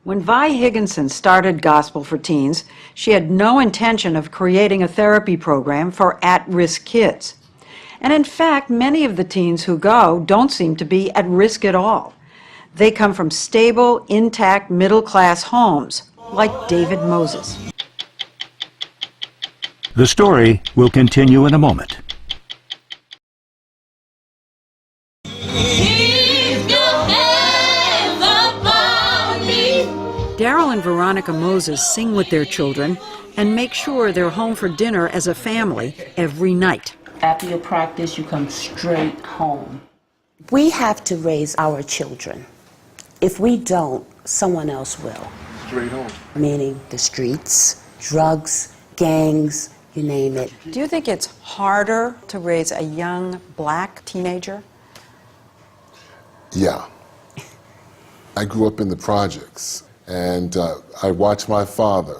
When Vi Higginson started Gospel for Teens, she had no intention of creating a therapy program for at-risk kids. And in fact, many of the teens who go don't seem to be at risk at all. They come from stable, intact, middle-class homes, like David Moses. The story will continue in a moment. Daryl and Veronica Moses sing with their children and make sure they're home for dinner as a family every night. After your practice, you come straight home. We have to raise our children. If we don't, someone else will. Straight home. Meaning the streets, drugs, gangs, you name it. Do you think it's harder to raise a young black teenager? Yeah. I grew up in the projects, and I watched my father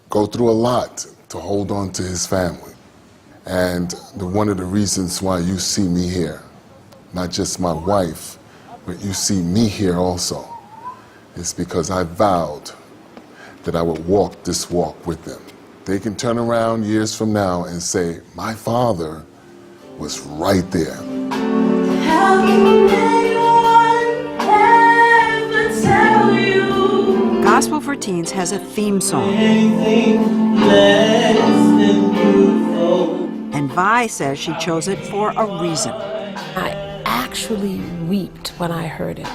go through a lot to hold on to his family. And one of the reasons why you see me here, not just my wife, but you see me here also, is because I vowed that I would walk this walk with them. They can turn around years from now and say, my father was right there. How can anyone ever tell you? Gospel for Teens has a theme song. Anything less than beautiful. And Vi says she chose it for a reason. I actually wept when I heard it.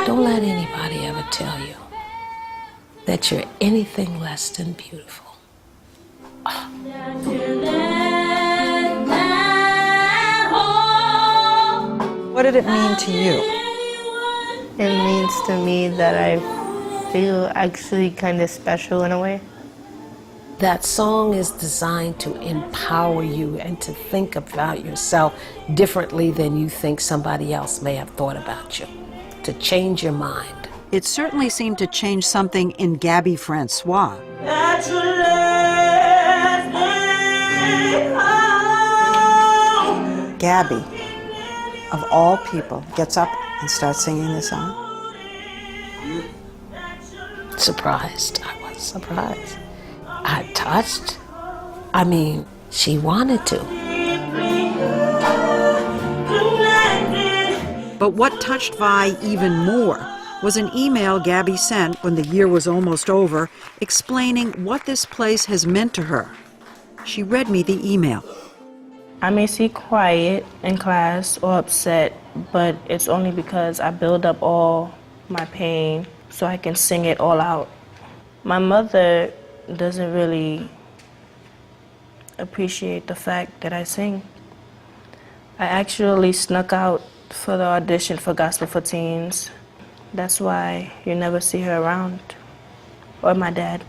Don't let anybody ever tell you that you're anything less than beautiful. What did it mean to you? It means to me that I feel actually kind of special in a way. That song is designed to empower you and to think about yourself differently than you think somebody else may have thought about you, to change your mind. It certainly seemed to change something in Gabby Francois. Gabby, of all people, gets up and starts singing this song. Surprised. I was surprised. I touched. I mean, she wanted to. But what touched Vi even more was an email Gabby sent when the year was almost over, explaining what this place has meant to her. She read me the email. I may seem quiet in class or upset, but it's only because I build up all my pain so I can sing it all out. My mother doesn't really appreciate the fact that I sing. I actually snuck out for the audition for Gospel for Teens. That's why you never see her around, or my dad.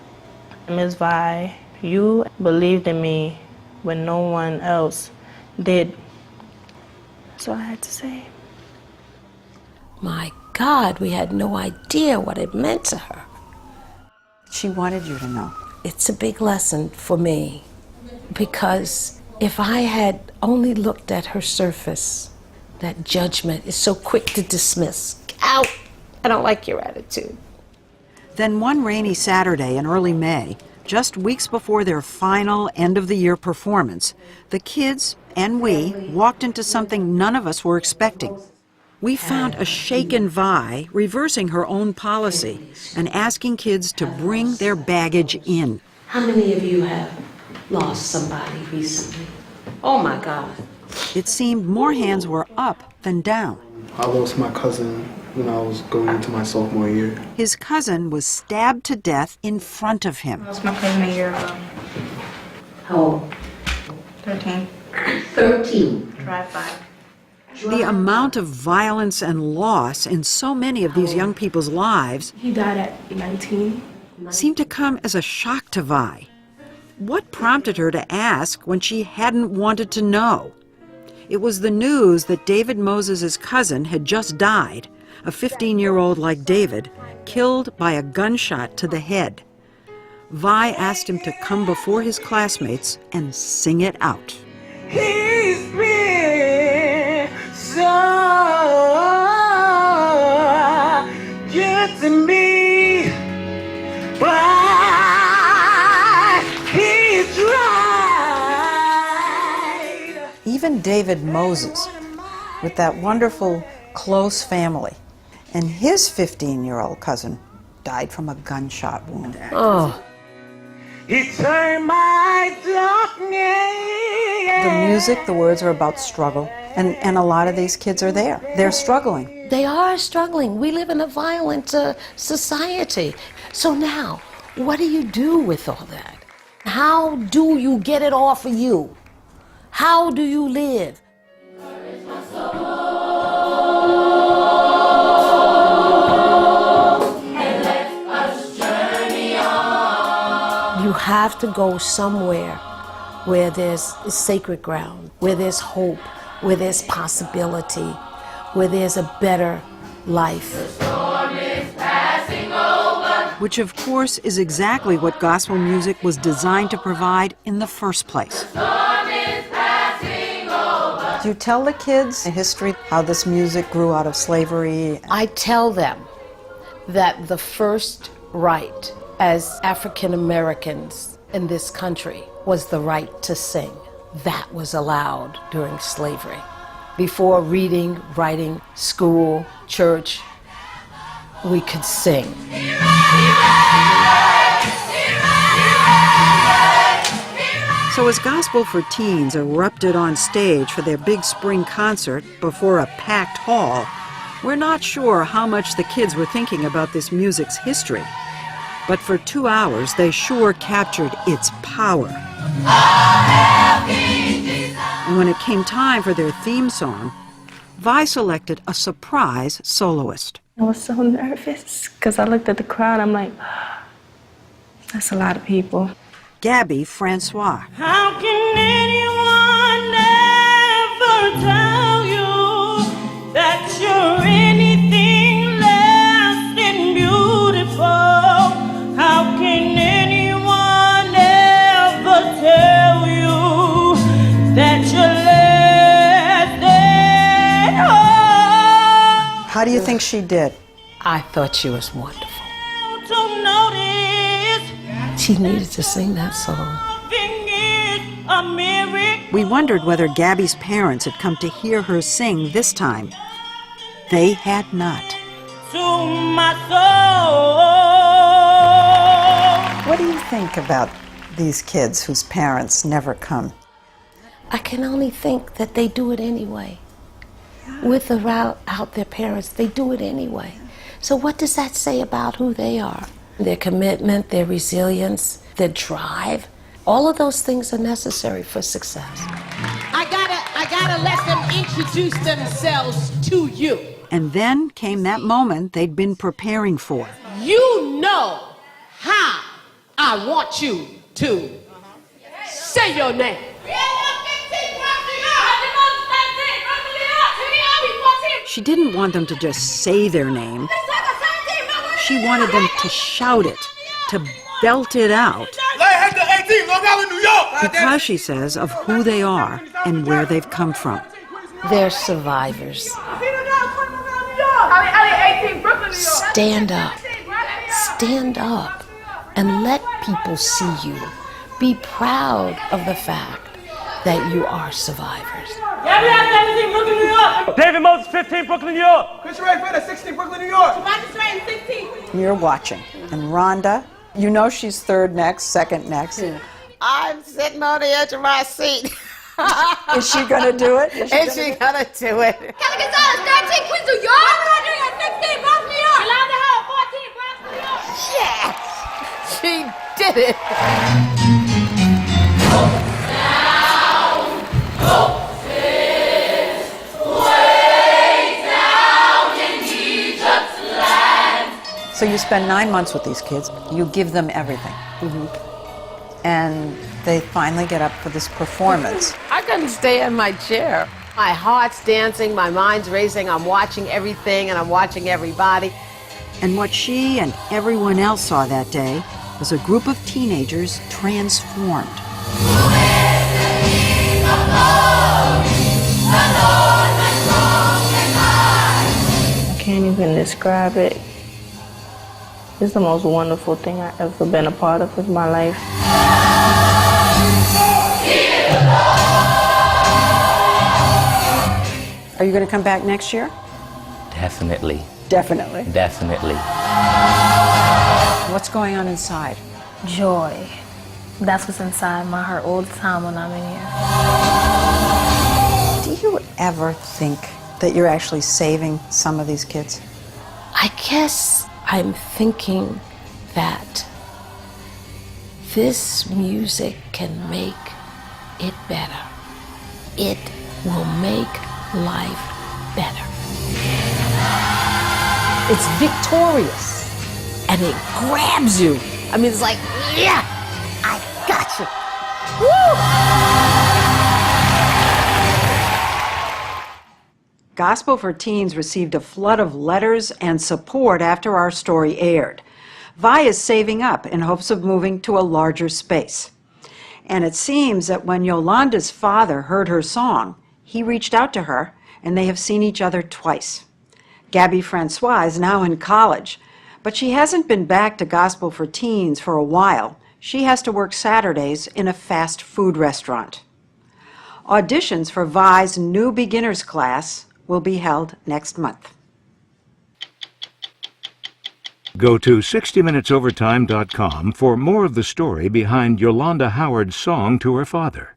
Ms. Vi, you believed in me when no one else did. So I had to say. My God, we had no idea what it meant to her. She wanted you to know. It's a big lesson for me, because if I had only looked at her surface, that judgment is so quick to dismiss. Out! I don't like your attitude. Then one rainy Saturday in early May, just weeks before their final end-of-the-year performance, the kids and we walked into something none of us were expecting. We found a shaken Vi reversing her own policy and asking kids to bring their baggage in. How many of you have lost somebody recently? Oh my God. It seemed more hands were up than down. I lost my cousin when I was going into my sophomore year. His cousin was stabbed to death in front of him. I lost my cousin a year ago. How old? 13. 13. Drive-by. The amount of violence and loss in so many of these young people's lives He died at 19. seemed to come as a shock to Vi. What prompted her to ask when she hadn't wanted to know? It was the news that David Moses' cousin had just died, a 15-year-old like David, killed by a gunshot to the head. Vi asked him to come before his classmates and sing it out. He's been David Moses with that wonderful close family. And his 15-year-old cousin died from a gunshot wound. Oh. It turned my darkness. The music, the words are about struggle, and a lot of these kids are there. They're struggling. They are struggling. We live in a violent society. So now, what do you do with all that? How do you get it off of you? How do you live? You have to go somewhere where there's sacred ground, where there's hope, where there's possibility, where there's a better life. Which, of course, is exactly what gospel music was designed to provide in the first place. Do you tell the kids the history, how this music grew out of slavery? I tell them that the first right as African Americans in this country was the right to sing. That was allowed during slavery. Before reading, writing, school, church, we could sing. So as Gospel for Teens erupted on stage for their big spring concert before a packed hall, we're not sure how much the kids were thinking about this music's history. But for 2 hours, they sure captured its power. And when it came time for their theme song, Vi selected a surprise soloist. I was so nervous because I looked at the crowd. I'm like, that's a lot of people. Gabby Francois. How can anyone ever tell you that you're anything less than beautiful? How can anyone ever tell you that you're less than whole? How do you think she did? I thought she was wonderful. To notice She needed to sing that song. a miracle. We wondered whether Gabby's parents had come to hear her sing this time. They had not. To my soul. What do you think about these kids whose parents never come? I can only think that they do it anyway. With or without their parents, they do it anyway. So what does that say about who they are? Their commitment, their resilience, their drive, all of those things are necessary for success. I gotta let them introduce themselves to you. And then came that moment they'd been preparing for. You know how I want you to say your name. She didn't want them to just say their name. She wanted them to shout it, to belt it out. Because, she says, of who they are and where they've come from. They're survivors. Stand up. Stand up and let people see you. Be proud of the fact that you are survivors. David Moses, 15, Brooklyn, New York. Chris Ray Fred, 16, Brooklyn, New York. You're watching. And Rhonda, you know she's third next, second next. I'm sitting on the edge of my seat. Is she going to do it? Is she gonna do it? Kelly Gonzalez, 13, Queens, New York. 16, Bronx, New York. Yolanda Howard, 14, Bronx, New York. Yes, she did it. So you spend 9 months with these kids. You give them everything. And they finally get up for this performance. I couldn't stay in my chair. My heart's dancing, my mind's racing, I'm watching everything and I'm watching everybody. And what she and everyone else saw that day was a group of teenagers transformed. I can't even describe it. It's the most wonderful thing I've ever been a part of in my life. Are you going to come back next year? Definitely. Definitely. Definitely. What's going on inside? Joy. That's what's inside my heart all the time when I'm in here. Do you ever think that you're actually saving some of these kids? I guess I'm thinking that this music can make it better. It will make life better. It's victorious, and it grabs you. I mean, it's like, yeah, I got you. Woo! Gospel for Teens received a flood of letters and support after our story aired. Vi is saving up in hopes of moving to a larger space. And it seems that when Yolanda's father heard her song, he reached out to her, and they have seen each other twice. Gabby Francois is now in college, but she hasn't been back to Gospel for Teens for a while. She has to work Saturdays in a fast food restaurant. Auditions for Vi's new beginners class will be held next month. Go to 60minutesovertime.com for more of the story behind Yolanda Howard's song to her father.